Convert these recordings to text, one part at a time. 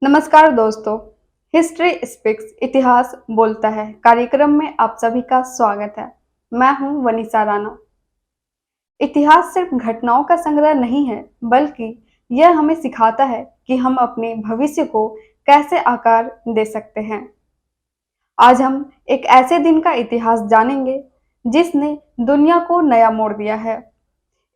नमस्कार दोस्तों, history speaks इतिहास बोलता है कार्यक्रम में आप सभी का स्वागत है। मैं हूं वनीसा राणा। इतिहास सिर्फ घटनाओं का संग्रह नहीं है, बल्कि यह हमें सिखाता है कि हम अपने भविष्य को कैसे आकार दे सकते हैं। आज हम एक ऐसे दिन का इतिहास जानेंगे जिसने दुनिया को नया मोड़ दिया है।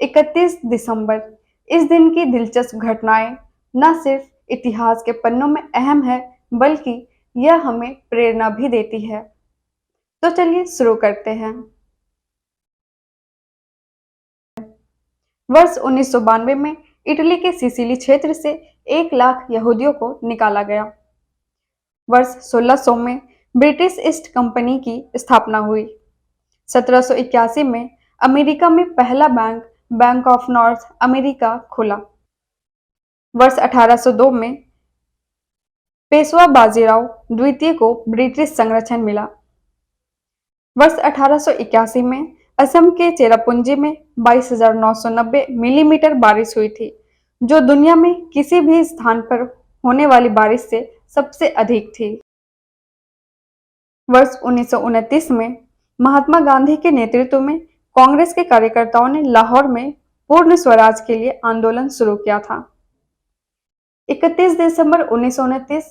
31 दिसंबर। इस दिन की दिलचस्प घटनाएं न सिर्फ इतिहास के पन्नों में अहम है, बल्कि यह हमें प्रेरणा भी देती है। तो चलिए शुरू करते हैं। वर्ष 1992 में इटली के सिसिली क्षेत्र से 1 लाख यहूदियों को निकाला गया। वर्ष 1600 में ब्रिटिश ईस्ट कंपनी की स्थापना हुई। 1781 में अमेरिका में पहला bank, bank of north America खुला। वर्ष 1802 में पेशवा बाजीराव द्वितीय को ब्रिटिश संरक्षण मिला। वर्ष 1881 में असम के चेरापूंजी में 22,990 मिलीमीटर बारिश हुई थी, जो दुनिया में किसी भी स्थान पर होने वाली बारिश से सबसे अधिक थी। वर्ष 1929 में महात्मा गांधी के नेतृत्व में कांग्रेस के कार्यकर्ताओं ने लाहौर में पूर्ण स्वराज के लिए आंदोलन शुरू किया था। 31 दिसंबर 1929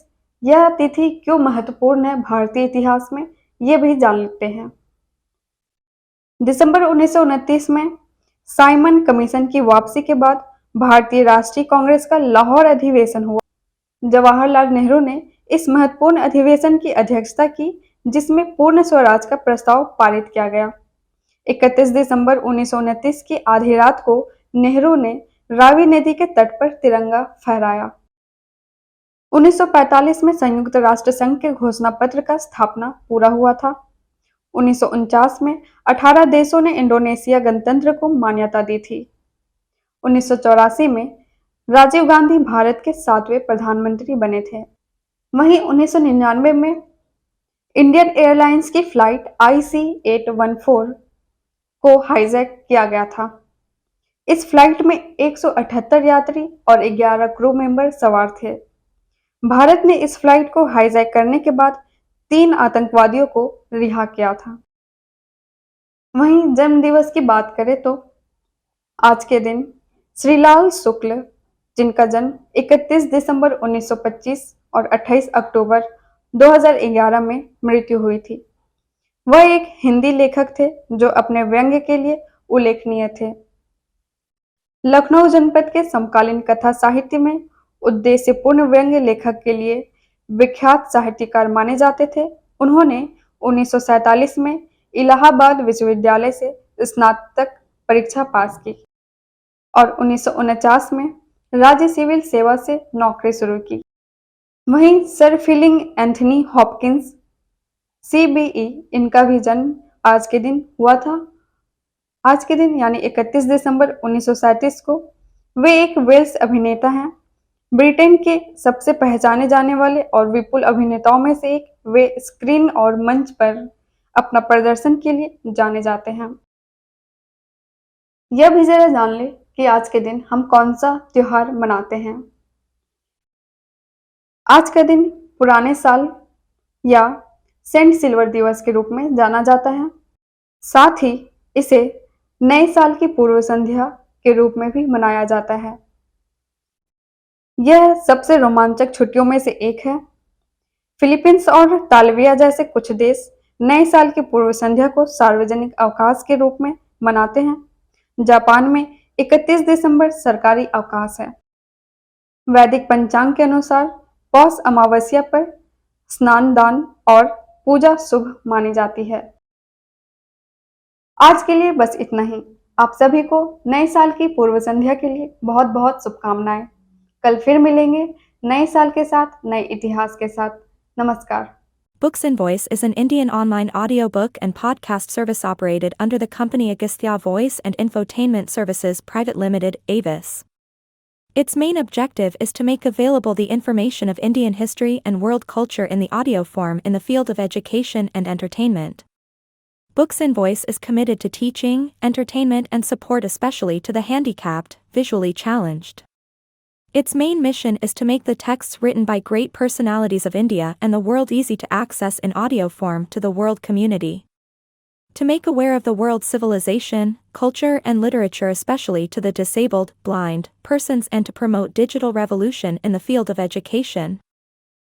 यह तिथि क्यों महत्वपूर्ण है भारतीय इतिहास में, ये भी जान लेते हैं। दिसंबर 1929 में साइमन कमीशन की वापसी के बाद भारतीय राष्ट्रीय कांग्रेस का लाहौर अधिवेशन हुआ। जवाहरलाल नेहरू ने इस महत्वपूर्ण अधिवेशन की अध्यक्षता की, जिसमें पूर्ण स्वराज का प्रस्ताव पारित किया गया। 31 दिसंबर 1929 की आधी रात को नेहरू ने रावी नदी के तट पर तिरंगा फहराया। 1945 में संयुक्त राष्ट्र संघ के घोषणा पत्र का स्थापना पूरा हुआ था। 1949 में 18 देशों ने इंडोनेशिया गणतंत्र को मान्यता दी थी। 1984 में राजीव गांधी भारत के 7वें प्रधानमंत्री बने थे। वहीं 1999 में इंडियन एयरलाइंस की फ्लाइट IC-814 को हाईजैक किया गया था। इस फ्लाइट में 178 यात्री और 11 क्रू मेंबर सवार थे। भारत ने इस फ्लाइट को हाईजैक करने के बाद 3 आतंकवादियों को रिहा किया था। वहीं जन्म दिवस की बात करें तो आज के दिन श्रीलाल शुक्ल, जिनका जन्म 31 दिसंबर 1925 और 28 अक्टूबर 2011 में मृत्यु हुई थी। वह एक हिंदी लेखक थे जो अपने व्यंग्य के लिए उल्लेखनीय थे। लखनऊ जनपद के समकालीन कथा साहित्य में उद्देश्यपूर्ण व्यंग्य लेखक के लिए विख्यात साहित्यकार माने जाते थे। उन्होंने 1947 में इलाहाबाद विश्वविद्यालय से स्नातक परीक्षा पास की और 1949 में राज्य सिविल सेवा से नौकरी शुरू की। वहीं sir Philip Anthony Hopkins CBE, इनका भी जन्म आज के दिन हुआ था। आज के दिन यानी 31 दिसंबर 1937 को वे एक वेल्स अभिनेता हैं। ब्रिटेन के सबसे पहचाने जाने वाले और विपुल अभिनेताओं में से एक, वे स्क्रीन और मंच पर अपना प्रदर्शन के लिए जाने जाते हैं। यह भी जरा जान ले कि आज के दिन हम कौन सा त्योहार मनाते हैं। आज का दिन पुराने साल या सेंट सिल्वर दिवस के रूप में जाना जाता है। साथ ही इसे नए साल की पूर्व संध्या के रूप में भी मनाया जाता है। यह सबसे रोमांचक छुट्टियों में से एक है। फिलीपींस और तालविया जैसे कुछ देश नए साल की पूर्व संध्या को सार्वजनिक अवकाश के रूप में मनाते हैं। जापान में 31 दिसंबर सरकारी अवकाश है। वैदिक पंचांग के अनुसार पौष अमावस्या पर स्नान, दान और पूजा शुभ मानी जाती है। आज के लिए बस इतना ही। आप सभी को नए साल की पूर्व संध्या के लिए बहुत बहुत शुभकामनाएं। कल फिर मिलेंगे नए साल के साथ, नए इतिहास के साथ। नमस्कार। Books and Voice is an Indian online audiobook and podcast service operated under the company Agastya Voice and Infotainment Services Private Limited, Avis. Its main objective is to make available the information of Indian history and world culture in the audio form in the field of education and entertainment. Books and Voice is committed to teaching, entertainment and support especially to the handicapped, visually challenged. Its main mission is to make the texts written by great personalities of India and the world easy to access in audio form to the world community. To make aware of the world's civilization, culture and literature, especially to the disabled, blind, persons, and to promote digital revolution in the field of education.